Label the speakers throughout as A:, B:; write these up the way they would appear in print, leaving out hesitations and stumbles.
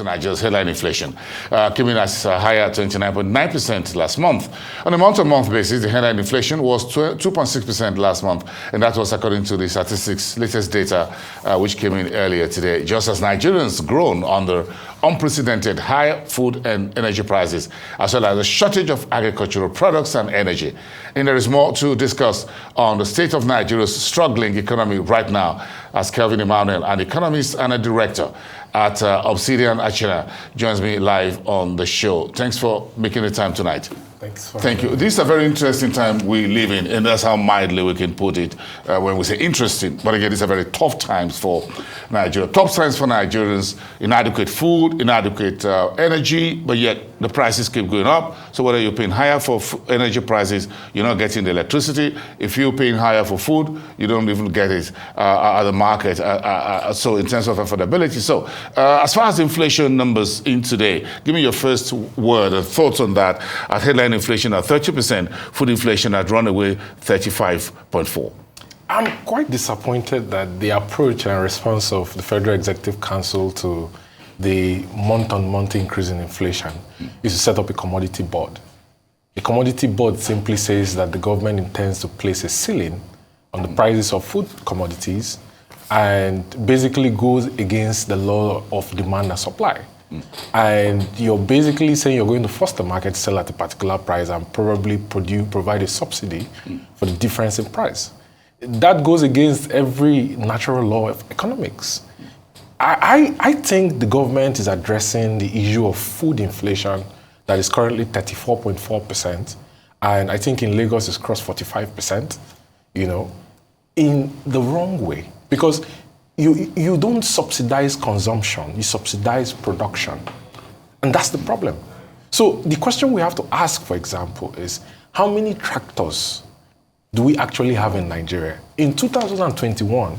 A: Nigeria's headline inflation, came in as higher at 29.9% last month. On a month-on-month basis, the headline inflation was 2.6% last month, and that was according to the statistics latest data, which came in earlier today. Just as Nigerians groan under unprecedented high food and energy prices, as well as a shortage of agricultural products and energy. And there is more to discuss on the state of Nigeria's struggling economy right now, as Kelvin Emmanuel, an economist and a director at Obsidian Achena, joins me live on the show. Thanks for making the time tonight. Thank you. This is a very interesting time we live in, and that's how mildly we can put it when we say interesting. But again, these are very tough times for Nigeria. Tough times for Nigerians, inadequate food, inadequate energy, but yet the prices keep going up. So whether you're paying higher for energy prices, you're not getting the electricity. If you're paying higher for food, you don't even get it at the market. So in terms of affordability. So as far as inflation numbers in today, give me your first word and thoughts on that. At headline inflation at 30%, food inflation at runaway 35.4%.
B: I'm quite disappointed that the approach and response of the Federal Executive Council to the month-on-month increase in inflation is to set up a commodity board. A commodity board simply says that the government intends to place a ceiling on the prices of food commodities and basically goes against the law of demand and supply. And you're basically saying you're going to force the market to sell at a particular price and probably provide a subsidy for the difference in price. That goes against every natural law of economics. I think the government is addressing the issue of food inflation that is currently 34.4%, and I think in Lagos it's crossed 45%, in the wrong way. Because you don't subsidize consumption, you subsidize production. And that's the problem. So the question we have to ask, for example, is how many tractors do we actually have in Nigeria? In 2021,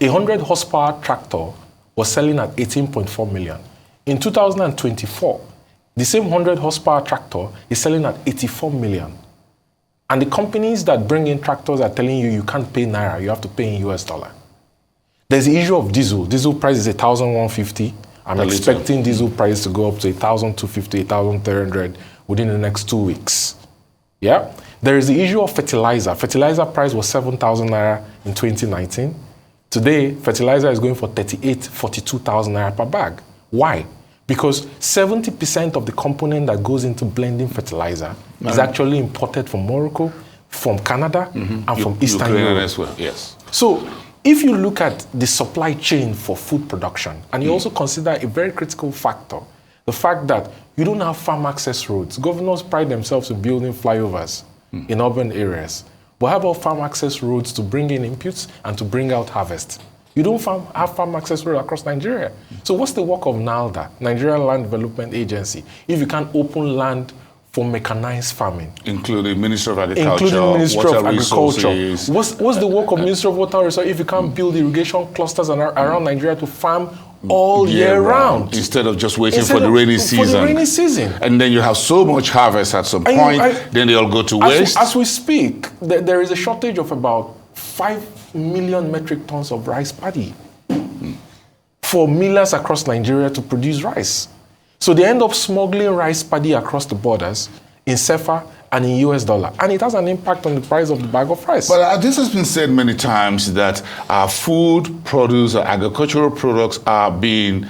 B: a 100 horsepower tractor was selling at 18.4 million. In 2024, the same 100 horsepower tractor is selling at 84 million. And the companies that bring in tractors are telling you can't pay Naira, you have to pay in US dollar. There's the issue of diesel. Diesel price is 1,150. I'm expecting diesel price to go up to 1,250, 1,300 within the next 2 weeks. Yeah? There is the issue of fertilizer. Fertilizer price was 7,000 Naira in 2019. Today, fertilizer is going for 42,000 Naira per bag. Why? Because 70% of the component that goes into blending fertilizer is actually imported from Morocco, from Canada, and from Eastern Europe.
A: As well. Yes.
B: So, if you look at the supply chain for food production, and you also consider a very critical factor, the fact that you don't have farm access roads. Governors pride themselves in building flyovers in urban areas. But how about farm access roads to bring in inputs and to bring out harvest? You don't have farm access roads across Nigeria. So what's the work of NALDA, Nigerian Land Development Agency, if you can't open land for mechanized farming?
A: Including Ministry of Agriculture,
B: Including Ministry of Agriculture.
A: Resources.
B: What's the work of Ministry of Water Resources if you can't build irrigation clusters around Nigeria to farm all year round?
A: Instead of just waiting for the rainy season.
B: For the rainy season.
A: And then you have so much harvest at some point, then they all go to waste.
B: As we speak, there is a shortage of about 5 million metric tons of rice paddy for millers across Nigeria to produce rice. So they end up smuggling rice paddy across the borders in CFA and in US dollar. And it has an impact on the price of the bag of rice.
A: But this has been said many times that our food, produce, our agricultural products are being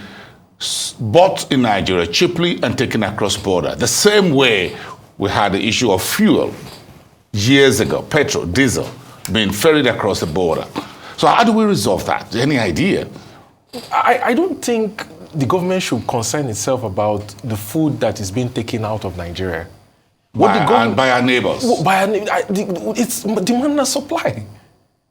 A: bought in Nigeria cheaply and taken across border. The same way we had the issue of fuel years ago, petrol, diesel, being ferried across the border. So how do we resolve that? Any idea?
B: I don't think the government should concern itself about the food that is being taken out of Nigeria.
A: By our neighbors.
B: It's demand and supply.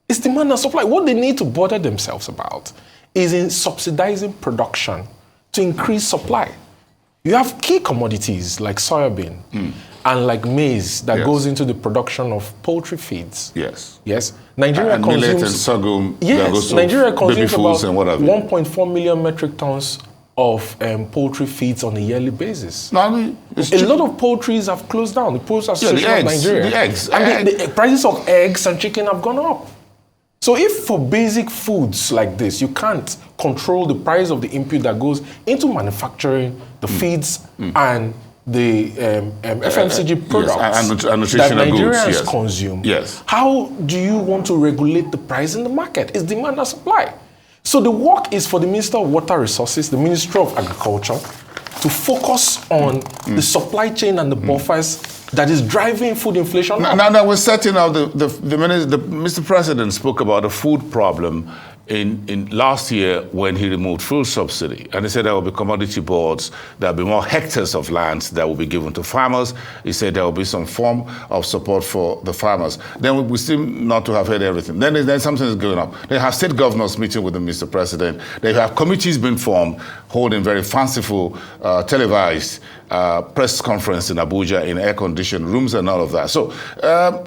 B: It's demand and supply. What they need to bother themselves about is in subsidizing production to increase supply. You have key commodities like soybean and like maize that goes into the production of poultry feeds.
A: Yes.
B: Yes. Nigeria consumes
A: millet and sorghum.
B: Yes. Nigeria consumes about
A: and
B: 1.4 million metric tons of poultry feeds on a yearly basis.
A: No, I mean,
B: a lot of poultries have closed down. The Poultry Association of Nigeria.
A: The eggs.
B: And the prices of eggs and chicken have gone up. So if for basic foods like this, you can't control the price of the input that goes into manufacturing the feeds and the FMCG products
A: and
B: that
A: nutritional
B: Nigerians
A: goods, yes.
B: consume,
A: Yes.
B: how do you want to regulate the price in the market? It's demand and supply. So the work is for the Minister of Water Resources, the Ministry of Agriculture, to focus on the supply chain and the buffers that is driving food inflation.
A: Now we're setting out Mr. President spoke about the food problem in last year when he removed fuel subsidy. And he said there will be commodity boards, there will be more hectares of land that will be given to farmers. He said there will be some form of support for the farmers. Then we seem not to have heard everything. Then something is going on. They have state governors meeting with the Mr. President. They have committees being formed, holding very fanciful, televised press conference in Abuja in air-conditioned rooms and all of that. So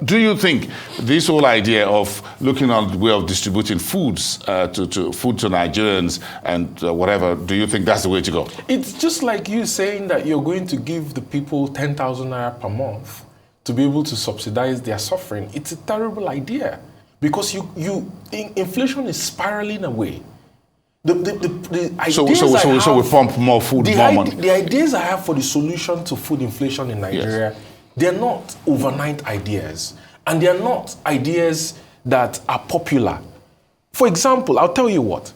A: do you think this whole idea of looking at the way of distributing foods to Nigerians and whatever, do you think that's the way to go?
B: It's just like you saying that you're going to give the people 10,000 naira per month to be able to subsidize their suffering. It's a terrible idea because inflation is spiraling away.
A: So we pump more food, more money.
B: The ideas I have for the solution to food inflation in Nigeria,
A: yes,
B: they're not overnight ideas. And they're not ideas that are popular. For example, I'll tell you what.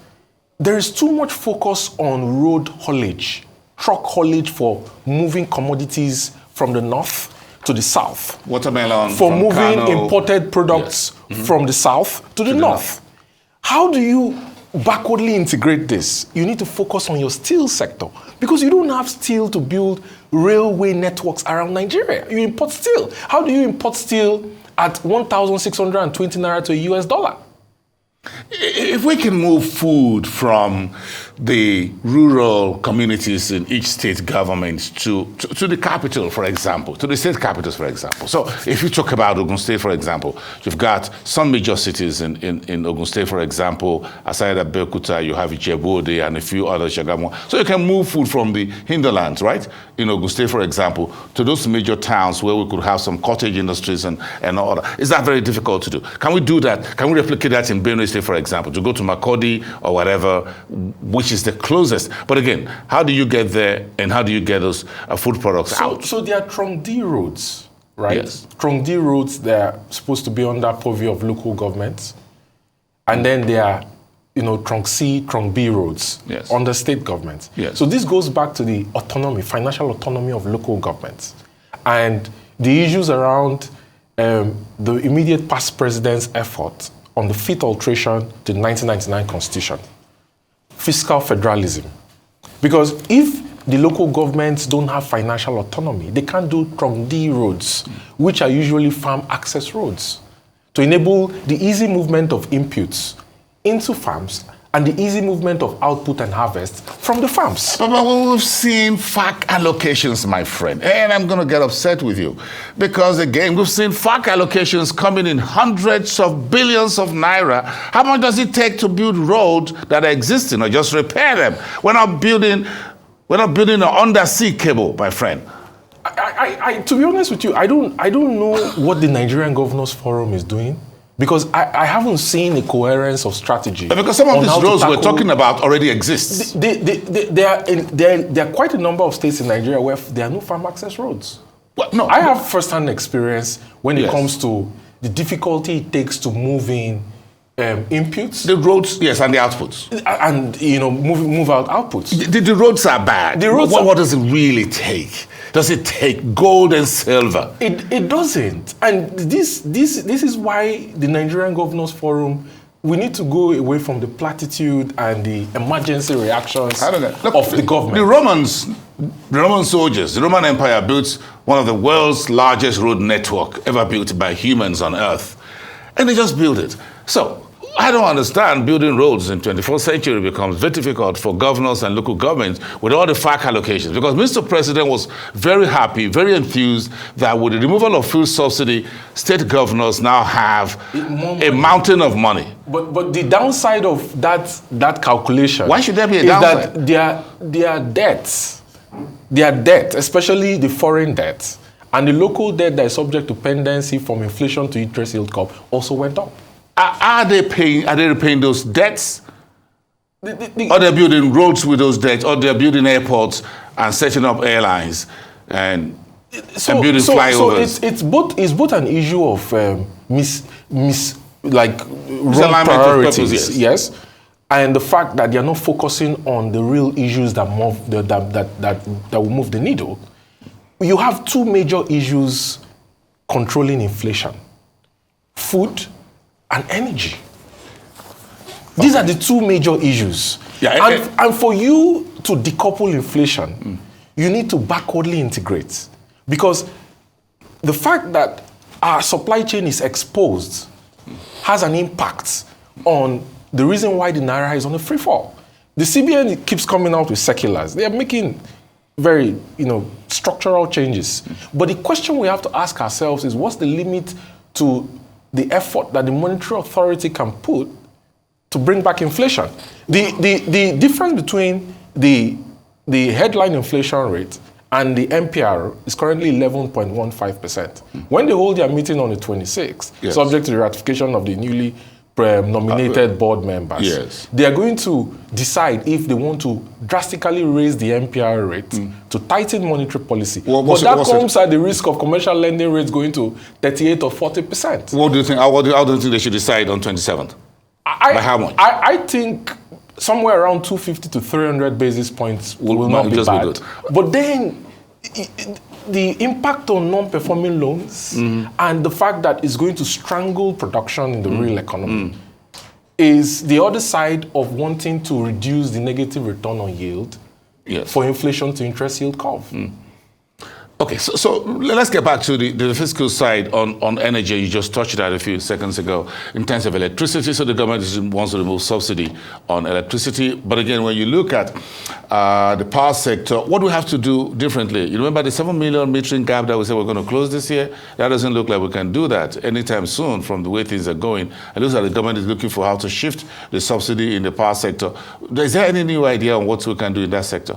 B: There is too much focus on road haulage, truck haulage for moving commodities from the north to the south.
A: Watermelon
B: for
A: from
B: moving
A: Kano.
B: Imported products from the south to the north. How do you backwardly integrate this? You need to focus on your steel sector because you don't have steel to build railway networks around Nigeria. You import steel. How do you import steel at 1,620 naira to a US dollar?
A: If we can move food from the rural communities in each state government to the capital, for example, to the state capitals, for example. So if you talk about Ogun State, for example, you've got some major cities in Ogun State, for example, aside of Abeokuta, you have Ijebu-Ode and a few other Shagamu. So you can move food from the hinterlands, right? In Ogun State, for example, to those major towns where we could have some cottage industries and all that. Is that very difficult to do? Can we do that? Can we replicate that in Benue State, for example, to go to Makurdi or whatever, which is the closest? But again, how do you get there and how do you get those food products out?
B: So there are trunk D roads, right?
A: Yes.
B: Trunk D roads, they're supposed to be under purview of local governments. And then there are, trunk C, trunk B roads under state governments.
A: Yes.
B: So this goes back to the autonomy, financial autonomy of local governments. And the issues around the immediate past president's effort on the fifth alteration to the 1999 Constitution, fiscal federalism. Because if the local governments don't have financial autonomy, they can't do trunk D roads, which are usually farm access roads, to enable the easy movement of inputs into farms and the easy movement of output and harvest from the farms.
A: But we've seen FAC allocations, my friend, and I'm going to get upset with you because, again, we've seen FAC allocations coming in hundreds of billions of naira. How much does it take to build roads that are existing or just repair them? We're not building an undersea cable, my friend.
B: To be honest with you, I don't know what the Nigerian Governors Forum is doing. Because I haven't seen a coherence of strategy.
A: Because some of these roads we're talking about already exist.
B: There are quite a number of states in Nigeria where there are no farm access roads.
A: Well, no,
B: I have first-hand experience when it comes to the difficulty it takes to move in inputs.
A: The roads, yes, and the outputs.
B: And, move out outputs.
A: The roads are bad. What does it really take? Does it take gold and silver?
B: It doesn't. And this is why the Nigerian Governors Forum, we need to go away from the platitude and the emergency reactions of the government.
A: The Roman soldiers, the Roman Empire built one of the world's largest road network ever built by humans on Earth. And they just built it. So I don't understand building roads in 21st century becomes very difficult for governors and local governments with all the FAC allocations, because Mr. President was very happy, very enthused that with the removal of fuel subsidy, state governors now have a mountain of money.
B: But the downside of that calculation,
A: why should there be a downside?
B: Is that their debt, especially the foreign debt, and the local debt that is subject to pendency from inflation to interest yield curve also went up.
A: Are they repaying those debts? Or they're building roads with those debts, or they're building airports and setting up airlines and building flyovers.
B: So it's both an issue of wrong priorities, yes, and the fact that they're not focusing on the real issues that will move the needle. You have two major issues controlling inflation: food and energy. These are the two major issues. Yeah, and for you to decouple inflation, you need to backwardly integrate. Because the fact that our supply chain is exposed has an impact on the reason why the Naira is on a free fall. The CBN keeps coming out with circulars. They are making very, structural changes. But the question we have to ask ourselves is, what's the limit to the effort that the monetary authority can put to bring back inflation? The difference between the headline inflation rate and the MPR is currently 11.15%. When they hold their meeting on the 26th, yes, subject to the ratification of the newly nominated board members, yes, they are going to decide if they want to drastically raise the MPR rate to tighten monetary policy. But that comes at the risk of commercial lending rates going to 38 or 40%.
A: What do you think? How do you think they should decide on 27th? By how much?
B: I think somewhere around 250 to 300 basis points will not be bad. But then the impact on non-performing loans and the fact that it's going to strangle production in the real economy is the other side of wanting to reduce the negative return on yield, yes, for inflation to interest yield curve.
A: Okay, so let's get back to the fiscal side on energy. You just touched that a few seconds ago in terms of electricity. So the government wants to remove subsidy on electricity. But again, when you look at the power sector, what do we have to do differently? You remember the 7 million metering gap that we said we're going to close this year? That doesn't look like we can do that anytime soon from the way things are going. It looks like the government is looking for how to shift the subsidy in the power sector. Is there any new idea on what we can do in that sector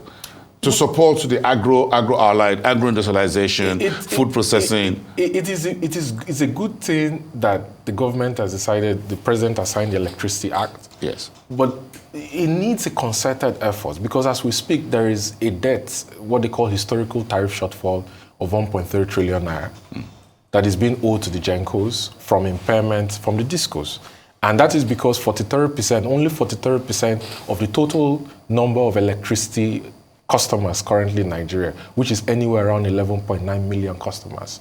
A: to support the agro-allied, agro-industrialization, food processing?
B: It's a good thing that the government has decided, the president has signed the Electricity Act.
A: Yes.
B: But it needs a concerted effort because as we speak, there is a debt, what they call historical tariff shortfall of 1.3 trillion naira that is being owed to the GENCOs from impairment from the DISCOs. And that is because only 43% of the total number of electricity customers currently in Nigeria, which is anywhere around 11.9 million customers,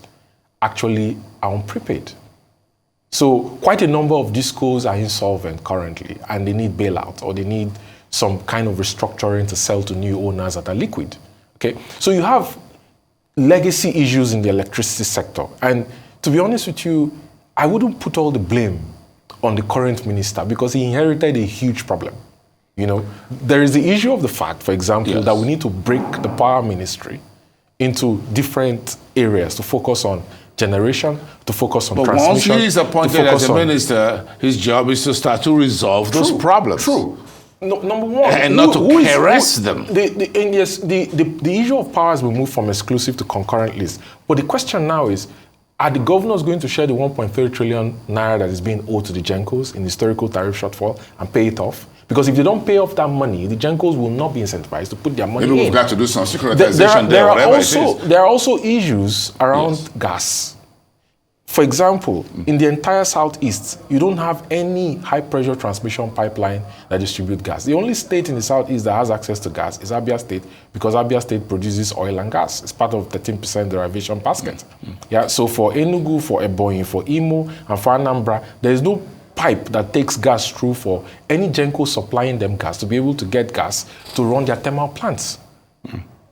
B: actually are on prepaid. So quite a number of DISCOs are insolvent currently, and they need bailout or they need some kind of restructuring to sell to new owners that are liquid. Okay, so you have legacy issues in the electricity sector. And to be honest with you, I wouldn't put all the blame on the current minister because he inherited a huge problem. There is the issue of the fact, for example, yes, that we need to break the power ministry into different areas to focus on generation, to focus on transmission.
A: But once he is appointed as a minister, his job is to start to resolve those problems.
B: True. No, number one.
A: And not to harass them.
B: The issue of power has been moved from exclusive to concurrent list. But the question now is, are the governors going to share the 1.3 trillion naira that is being owed to the GENCOs in historical tariff shortfall and pay it off? Because if they don't pay off that money, the GENCOs will not be incentivized to put their money in.
A: Maybe we've got to do some securitization
B: there are also issues around gas. For example, in the entire Southeast, you don't have any high-pressure transmission pipeline that distributes gas. The only state in the Southeast that has access to gas is Abia State, because Abia State produces oil and gas. It's part of the 13% derivation basket. Yeah, so for Enugu, for Ebonyi, for Imo, and for Anambra, there is no pipe that takes gas through for any GENCO supplying them gas to be able to get gas to run their thermal plants.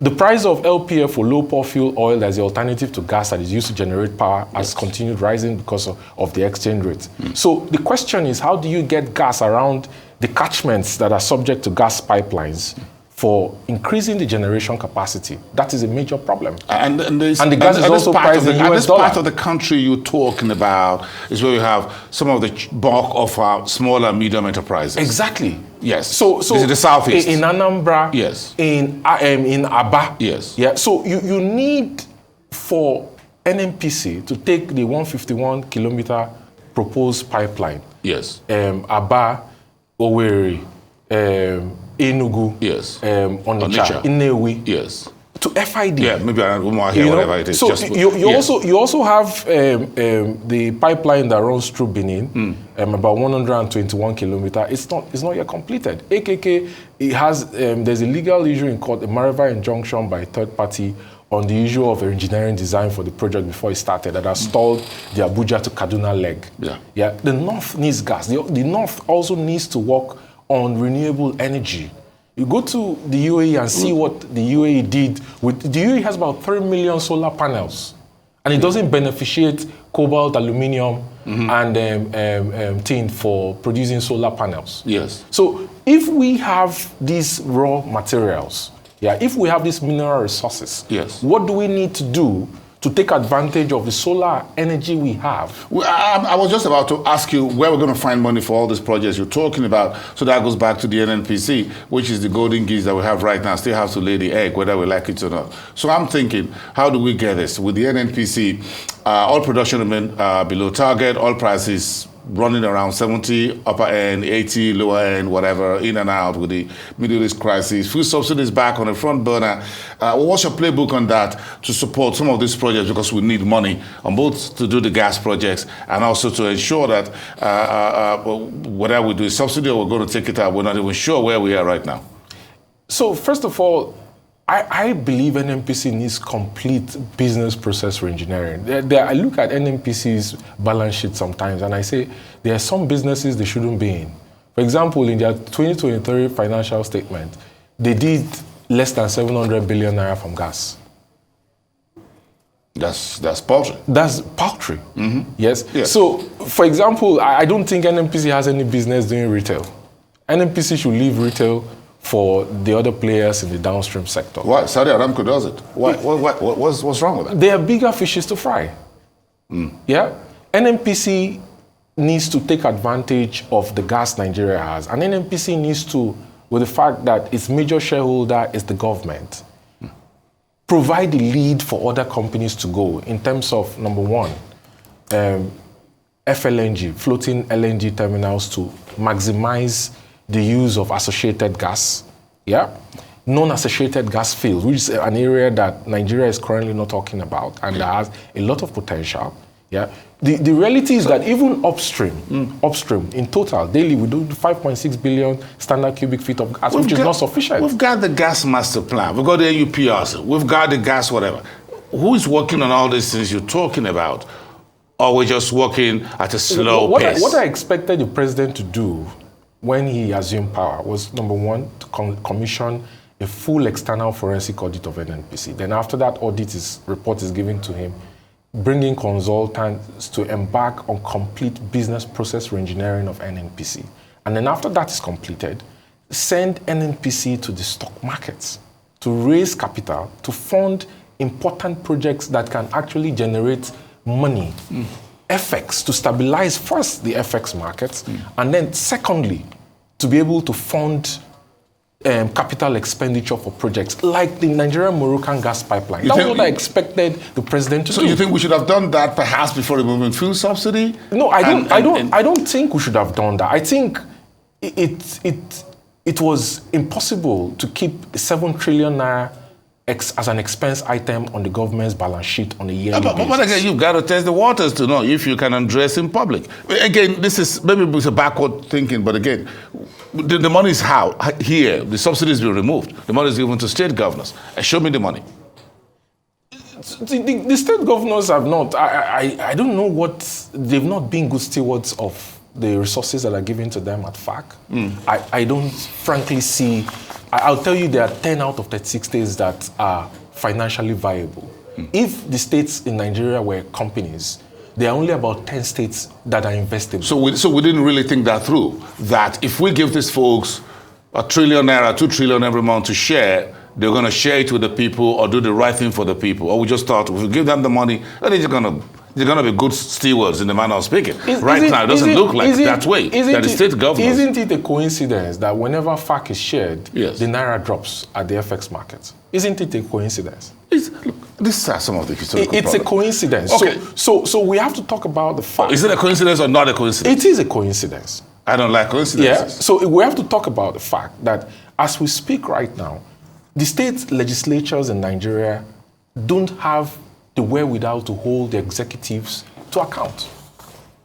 B: The price of LPF or low power fuel oil as the alternative to gas that is used to generate power has continued rising because of the exchange rate. So the question is, how do you get gas around the catchments that are subject to gas pipelines for increasing the generation capacity? That is a major problem. And the gas is also priced in US dollar.
A: Part of the country you're talking about is where you have some of the bulk of our small and medium enterprises.
B: Exactly.
A: Yes. So this is the Southeast.
B: In Anambra.
A: Yes.
B: In Aba.
A: Yes.
B: Yeah. So you need for NNPC to take the 151-kilometer proposed pipeline
A: Yes.
B: Aba, Owerri, Enugu,
A: Yes.
B: Onitsha, Nnewi,
A: Yes.
B: to FID.
A: Yeah, maybe Umuahia here, whatever it is.
B: So you also have the pipeline that runs through Benin, about 121 kilometers. It's not yet completed. AKK, it has there's a legal issue in court, a marital injunction by a third party on the issue of engineering design for the project before it started that has stalled the Abuja to Kaduna leg. Yeah. The North needs gas. The North also needs to work on renewable energy. You go to the UAE and see what the UAE did with the UAE has about 3 million solar panels, and it doesn't beneficiate cobalt, aluminium, and tin for producing solar panels.
A: Yes.
B: So if we have these raw materials, if we have these mineral resources,
A: yes,
B: what do we need to do to take advantage of the solar energy we have?
A: Well, I was just about to ask you where we're going to find money for all these projects you're talking about. So that goes back to the NNPC, which is the golden geese that we have right now, still have to lay the egg, whether we like it or not. So I'm thinking, how do we get this? With the NNPC, oil production remain below target, oil prices running around 70, upper end, 80, lower end, whatever, in and out with the Middle East crisis. Fuel subsidies back on the front burner. What's your playbook on that to support some of these projects, because we need money on both to do the gas projects and also to ensure that whether we do a subsidy or we're going to take it out, we're not even sure where we are right now.
B: So first of all, I believe NNPC needs complete business process reengineering. I look at NNPC's balance sheet sometimes and I say there are some businesses they shouldn't be in. For example, in their 2023 financial statement, they did less than 700 billion naira from gas.
A: That's paltry.
B: That's paltry. Yes. So, for example, I don't think NNPC has any business doing retail. NNPC should leave retail for the other players in the downstream sector.
A: Why? Saudi Aramco does it. Why? What's wrong with that?
B: They are bigger fishes to fry. Yeah? NNPC needs to take advantage of the gas Nigeria has. And NNPC needs to, with the fact that its major shareholder is the government, provide the lead for other companies to go in terms of, number one, FLNG, floating LNG terminals to maximize the use of associated gas, non-associated gas fields, which is an area that Nigeria is currently not talking about and that has a lot of potential. The reality is that even upstream, in total, daily we do 5.6 billion standard cubic feet of gas, which is not sufficient.
A: We've got the gas master plan, we've got the UPRs, we've got the gas whatever. Who is working on all these things you're talking about? Or we're just working at a slow pace?
B: What I expected the president to do when he assumed power was, number one, to commission a full external forensic audit of NNPC. Then after that report is given to him, bringing consultants to embark on complete business process reengineering of NNPC. And then after that is completed, send NNPC to the stock markets to raise capital, to fund important projects that can actually generate money. FX, to stabilize first the FX markets, and then secondly, to be able to fund capital expenditure for projects like the Nigerian-Moroccan gas pipeline. That's what I expected the president to do.
A: So you think we should have done that perhaps before removing fuel subsidy?
B: No, I don't think we should have done that. I think it was impossible to keep 7 trillion naira as an expense item on the government's balance sheet on a yearly basis.
A: But again, you've got to test the waters to know if you can undress in public. Again, this is maybe it's a backward thinking, but again, the money is here. The subsidies will be removed. The money is given to state governors. Show me the money.
B: The state governors have not. I don't know what they've not been good stewards of the resources that are given to them at FAC. I don't frankly see. I'll tell you there are 10 out of 36 states that are financially viable. If the states in Nigeria were companies, there are only about 10 states that are investable.
A: So we didn't really think that through, that if we give these folks $1 trillion naira, 2 trillion every month to share, they're going to share it with the people or do the right thing for the people. Or we just thought if we give them the money, they're just going to they're going to be good stewards in the manner of speaking. Right now, it doesn't look like that way. That the state government.
B: Isn't it a coincidence that whenever FAC is shared,
A: yes,
B: the Naira drops at the FX market? Isn't it a coincidence?
A: Look, these are some of the historical
B: It's
A: problems.
B: a coincidence.
A: Okay.
B: So we have to talk about the fact.
A: Is it a coincidence or not a coincidence?
B: It is a coincidence.
A: I don't like coincidences.
B: Yeah. So we have to talk about the fact that as we speak right now, the state legislatures in Nigeria don't have the wherewithal to hold the executives to account.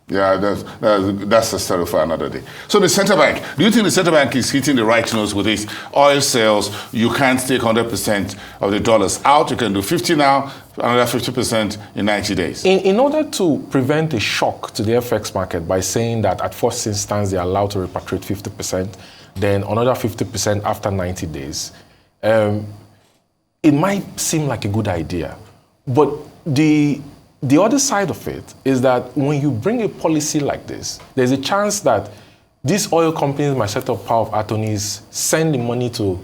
A: Yeah, that's a story for another day. So the central bank, do you think the central bank is hitting the right notes with this? Oil sales, you can't take 100% of the dollars out. You can do 50 now, another 50% in 90 days.
B: In order to prevent a shock to the FX market by saying that at first instance they're allowed to repatriate 50%, then another 50% after 90 days, it might seem like a good idea. But the other side of it is that when you bring a policy like this, there's a chance that these oil companies might set up power of attorneys, send the money to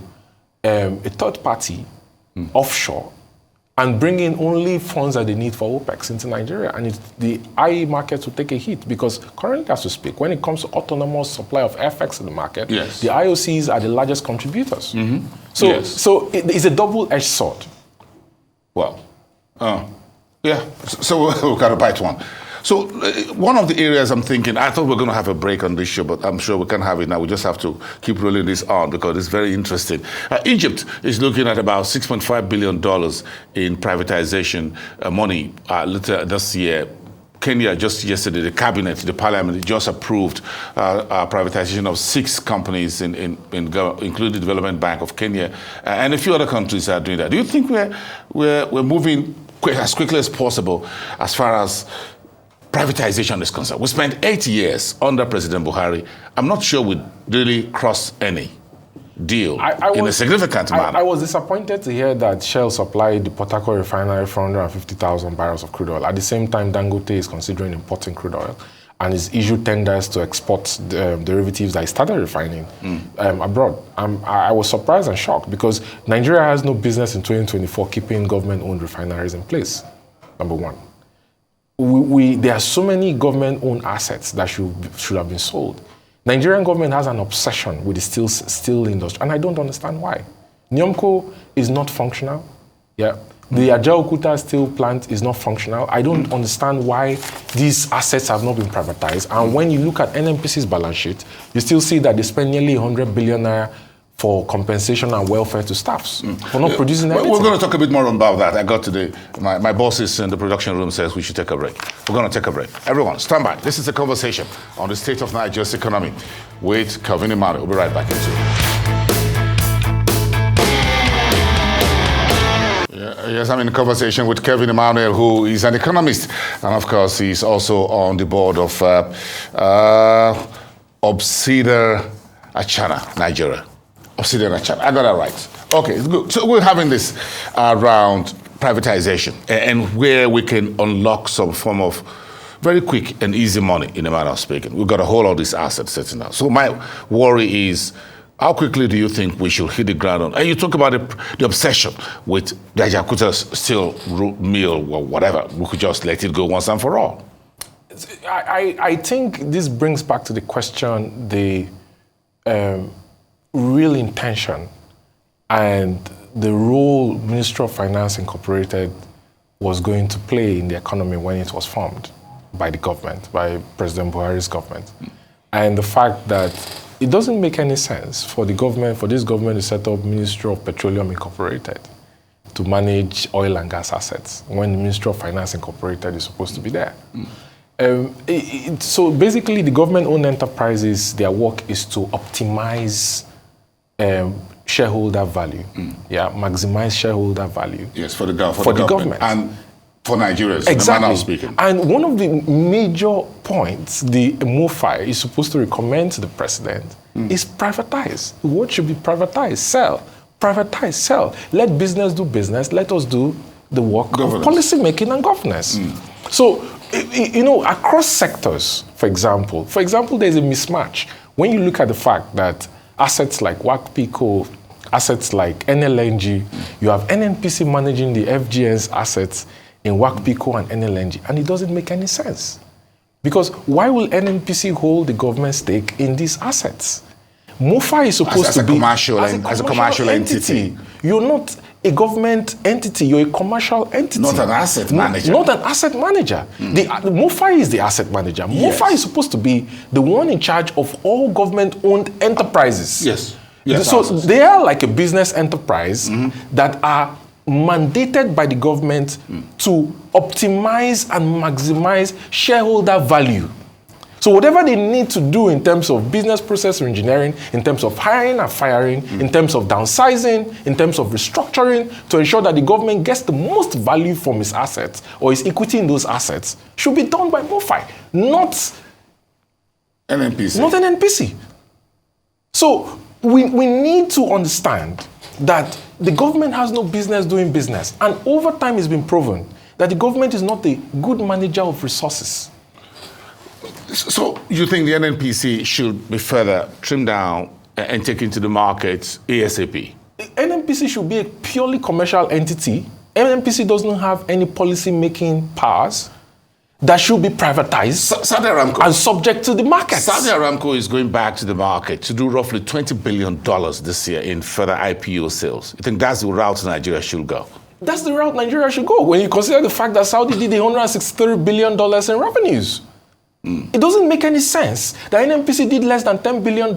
B: a third party offshore, and bring in only funds that they need for OPEX into Nigeria. And the IE markets will take a hit because currently, as we speak, when it comes to autonomous supply of FX in the market,
A: yes,
B: the IOCs are the largest contributors.
A: Mm-hmm.
B: So it's a double-edged sword.
A: Well, yeah, so we've got to bite one. So one of the areas I'm thinking, I thought we were going to have a break on this show, but I'm sure we can't have it now. We just have to keep rolling this on because it's very interesting. Egypt is looking at about $6.5 billion in privatization money this year. Kenya, just yesterday, the cabinet, the parliament, just approved privatization of 6 companies, including the Development Bank of Kenya, and a few other countries are doing that. Do you think we're moving as quickly as possible as far as privatization is concerned? We spent 8 years under President Buhari. I'm not sure we really crossed any deal in a significant manner.
B: I was disappointed to hear that Shell supplied the Port Harcourt refinery 450,000 barrels of crude oil. At the same time, Dangote is considering importing crude oil and has issued tenders to export derivatives that he started refining abroad. I was surprised and shocked because Nigeria has no business in 2024 keeping government-owned refineries in place, number one. There are so many government-owned assets that should have been sold. Nigerian government has an obsession with the steel industry, and I don't understand why. Nyomco is not functional. Yeah. The Ajaokuta steel plant is not functional. I don't understand why these assets have not been privatized. And when you look at NNPC's balance sheet, you still see that they spend nearly 100 billion naira for compensation and welfare to staffs for not producing anything.
A: We're going to talk a bit more about that. I got today, my bosses in the production room says we should take a break. We're going to take a break. Everyone, stand by. This is a conversation on the state of Nigeria's economy with Kelvin Emmanuel. We'll be right back into it. Yes, I'm in a conversation with Kelvin Emmanuel, who is an economist. And of course, he's also on the board of Obsidian Achana, Nigeria. Obsidian Achana. I got that right. Okay, it's good. So we're having this around privatization and where we can unlock some form of very quick and easy money in a manner of speaking. We've got a whole lot of these assets sitting now. So my worry is, how quickly do you think we should hit the ground on? And you talk about the obsession with the Ajaokuta steel mill or whatever. We could just let it go once and for all.
B: I think this brings back to the question, the real intention and the role Ministry of Finance Incorporated was going to play in the economy when it was formed by the government, by President Buhari's government. And the fact that it doesn't make any sense for this government to set up Ministry of Petroleum Incorporated to manage oil and gas assets when the Ministry of Finance Incorporated is supposed to be there. So basically, the government-owned enterprises, their work is to optimize shareholder value, maximize shareholder value.
A: Yes, for the government. And for Nigerians,
B: exactly.
A: in the manner of speaking.
B: And one of the major points the MOFI is supposed to recommend to the president is privatize. What should be privatized? Sell. Privatize, sell. Let business do business. Let us do the work of policy making and governance. So, across sectors, for example, there's a mismatch. When you look at the fact that assets like WACPICO, assets like NLNG, you have NNPC managing the FGN's assets in WACPICO and NLNG, and it doesn't make any sense. Because why will NNPC hold the government stake in these assets? MOFA is supposed
A: as
B: to be
A: as a commercial entity.
B: You're not a government entity, you're a commercial entity.
A: Not an asset manager.
B: Not an asset manager. The MOFA is the asset manager.
A: Yes.
B: MOFA is supposed to be the one in charge of all government-owned enterprises.
A: Yes.
B: So they are like a business enterprise that are mandated by the government to optimize and maximize shareholder value. So whatever they need to do in terms of business process engineering, in terms of hiring and firing, in terms of downsizing, in terms of restructuring, to ensure that the government gets the most value from its assets or its equity in those assets, should be done by MOFI, not
A: NNPC.
B: Not an NPC. So we need to understand that the government has no business doing business. And over time it's been proven that the government is not a good manager of resources.
A: So you think the NNPC should be further trimmed down and taken to the market ASAP?
B: NNPC should be a purely commercial entity. NNPC doesn't have any policy-making powers. That should be privatized
A: Saudi Aramco.
B: and subject to the market.
A: Saudi Aramco is going back to the market to do roughly $20 billion this year in further IPO sales. You think that's the route Nigeria should go?
B: That's the route Nigeria should go when you consider the fact that Saudi did $163 billion in revenues. It doesn't make any sense that NNPC did less than $10 billion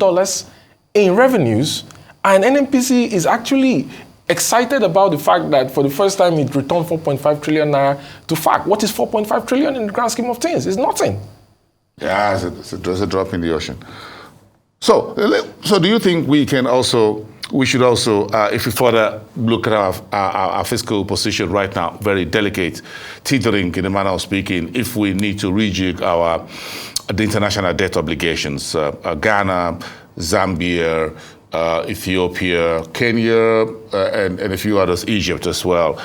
B: in revenues, and NNPC is actually excited about the fact that for the first time it returned 4.5 trillion naira to FAC. What is 4.5 trillion in the grand scheme of things? It's nothing.
A: Yeah, it's a drop in the ocean. So do you think we should also, if we further look at our fiscal position right now, very delicate, teetering in the manner of speaking, if we need to rejig the international debt obligations, Ghana, Zambia, Ethiopia, Kenya, and a few others, Egypt as well.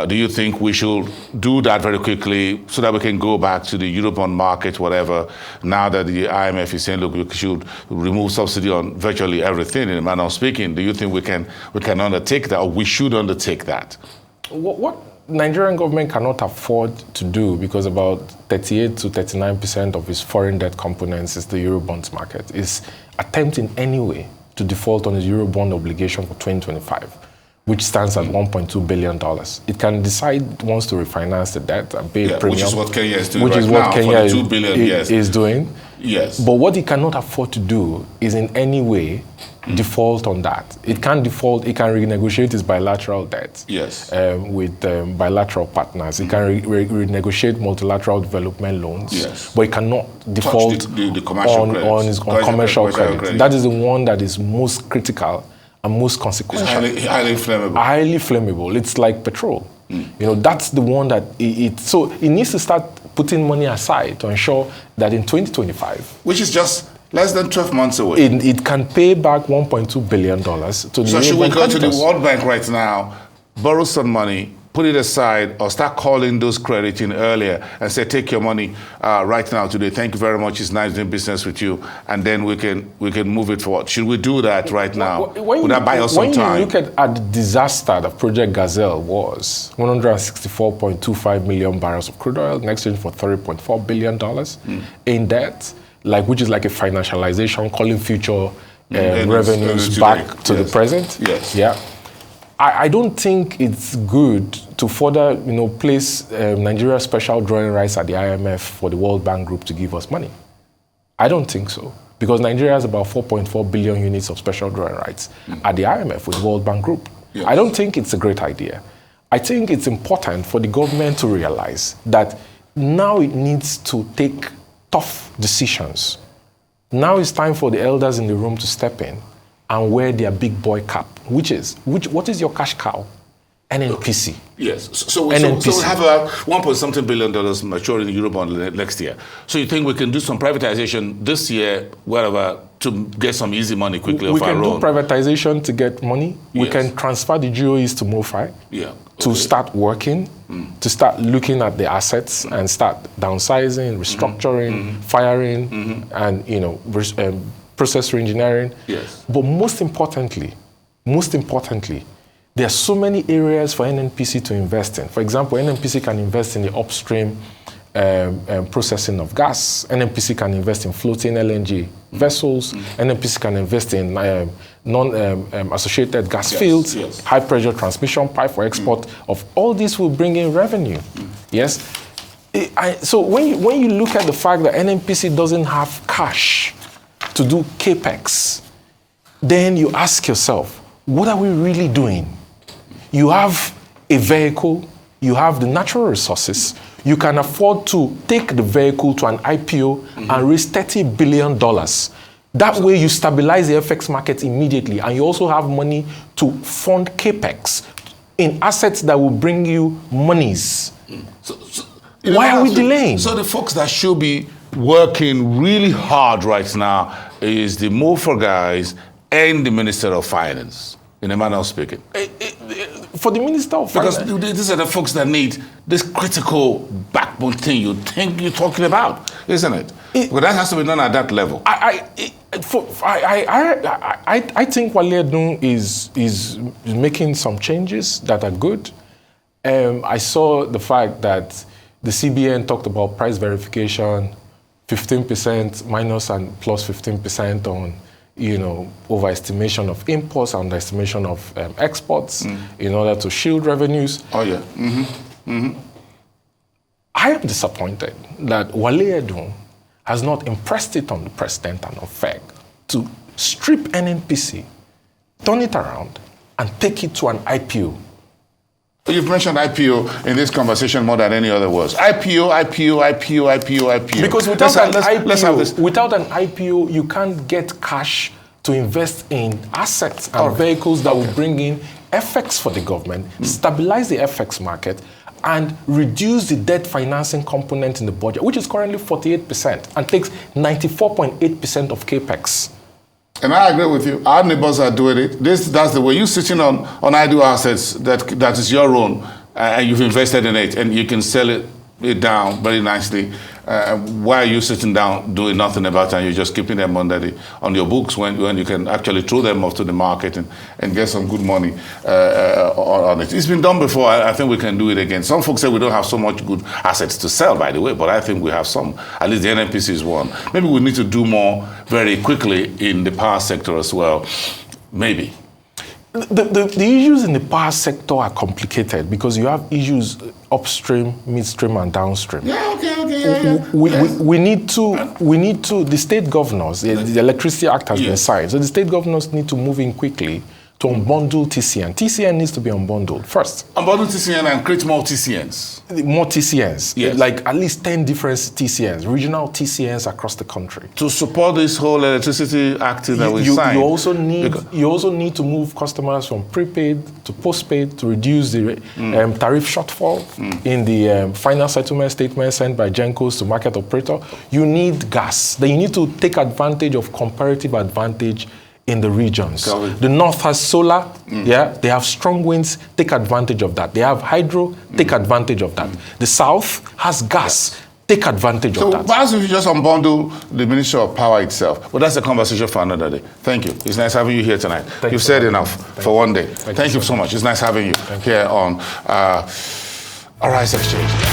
A: Do you think we should do that very quickly so that we can go back to the Eurobond market, whatever, now that the IMF is saying, look, we should remove subsidy on virtually everything in a manner of speaking? Do you think we can undertake that, or we should undertake that?
B: What Nigerian government cannot afford to do, because about 38 to 39% of its foreign debt components is the Eurobonds market, is attempt in any way to default on the Eurobond obligation for 2025, which stands at $1.2 billion. It can decide it wants to refinance the debt and pay a premium.
A: Which is what Kenya is doing
B: which
A: right
B: is what
A: now
B: Kenya
A: for the $2 billion,
B: is doing.
A: Yes.
B: But what it cannot afford to do is in any way default on that. It can't default, it can renegotiate its bilateral debt with bilateral partners. It can renegotiate multilateral development loans, but it cannot default
A: the commercial
B: on commercial credit. That is the one that is most critical and most consequential.
A: It's highly flammable.
B: Highly flammable. It's like petrol. That's the one that so it needs to start putting money aside to ensure that in 2025,
A: which is just less than 12 months away,
B: it can pay back $1.2 billion to the
A: So should we go to the World Bank right now, borrow some money, put it aside, or start calling those credits in earlier and say, take your money right now today. Thank you very much. It's nice doing business with you. And then we can move it forward. Should we do that right now? Would that buy us some time?
B: When you look at the disaster that Project Gazelle was, 164.25 million barrels of crude oil in exchange for $30.4 billion in debt, which is like a financialization, calling future revenues back to the present.
A: Yes.
B: Yeah. I don't think it's good to further, place Nigeria's special drawing rights at the IMF for the World Bank Group to give us money. I don't think so, because Nigeria has about 4.4 billion units of special drawing rights at the IMF with the World Bank Group. Yes. I don't think it's a great idea. I think it's important for the government to realize that now it needs to take tough decisions. Now it's time for the elders in the room to step in and wear their big boy cap, what is your cash cow? NNPC.
A: Yes. So we have $1.something billion maturing in Eurobond next year. So you think we can do some privatization this year, wherever, to get some easy money quickly off our own?
B: We can do privatization to get money. We can transfer the GOEs to MOFI to start working, to start looking at the assets and start downsizing, restructuring, firing, and process reengineering.
A: Yes.
B: But most importantly, There are so many areas for NNPC to invest in. For example, NNPC can invest in the upstream processing of gas. NNPC can invest in floating LNG vessels. NNPC can invest in non-associated gas fields, high-pressure transmission pipe for export. Of all this will bring in revenue. Yes. So when you look at the fact that NNPC doesn't have cash to do capex, then you ask yourself, what are we really doing? You have a vehicle, you have the natural resources, you can afford to take the vehicle to an IPO and raise $30 billion. That way you stabilize the FX market immediately, and you also have money to fund capex in assets that will bring you monies. Why are we delaying?
A: So the folks that should be working really hard right now is the MOFA guys and the Minister of Finance, in Emmanuel speaking.
B: For the Minister of Finance.
A: Because these are the folks that need this critical backbone thing you think you're talking about, isn't it? But that has to be done at that level.
B: I think Wale Edun is making some changes that are good. I saw the fact that the CBN talked about price verification, 15% minus and plus 15% on, overestimation of imports and underestimation of exports in order to shield revenues.
A: Oh, yeah.
B: I am disappointed that Wale Edun has not impressed it on the president and OFEC to strip NNPC, turn it around, and take it to an IPO.
A: You've mentioned IPO in this conversation more than any other words. IPO.
B: Because without an IPO, you can't get cash to invest in assets and vehicles that will bring in FX for the government, stabilize the FX market, and reduce the debt financing component in the budget, which is currently 48% and takes 94.8% of capex.
A: And I agree with you. Our neighbors are doing it. That's the way. You're sitting on idle assets that is your own, and you've invested in it, and you can sell it down very nicely. Why are you sitting down doing nothing about it, and you're just keeping them on your books when you can actually throw them off to the market and get some good money on it? It's been done before. I think we can do it again. Some folks say we don't have so much good assets to sell, by the way, but I think we have some. At least the NNPC is one. Maybe we need to do more very quickly in the power sector as well. Maybe.
B: The issues in the power sector are complicated because you have issues upstream, midstream, and downstream.
A: Yeah, okay.
B: We need to, the state governors, the Electricity Act has been signed, so the state governors need to move in quickly to unbundle TCN. TCN needs to be unbundled first.
A: Unbundle TCN and create more TCNs.
B: More TCNs,
A: yes.
B: Like at least 10 different TCNs, regional TCNs across the country.
A: To support this whole Electricity Act that we signed.
B: You also need to move customers from prepaid to postpaid to reduce the tariff shortfall in the final settlement statement sent by GenCos to market operator. You need gas. Then you need to take advantage of comparative advantage in the regions.
A: Kelvin.
B: The north has solar, they have strong winds, take advantage of that. They have hydro, take advantage of that. The south has gas, take advantage of that.
A: So perhaps if you just unbundle the Ministry of Power itself, but that's a conversation for another day. Thank you. It's nice having you here tonight. You've said enough for one day. Thank you so much. It's nice having you here on Arise Exchange.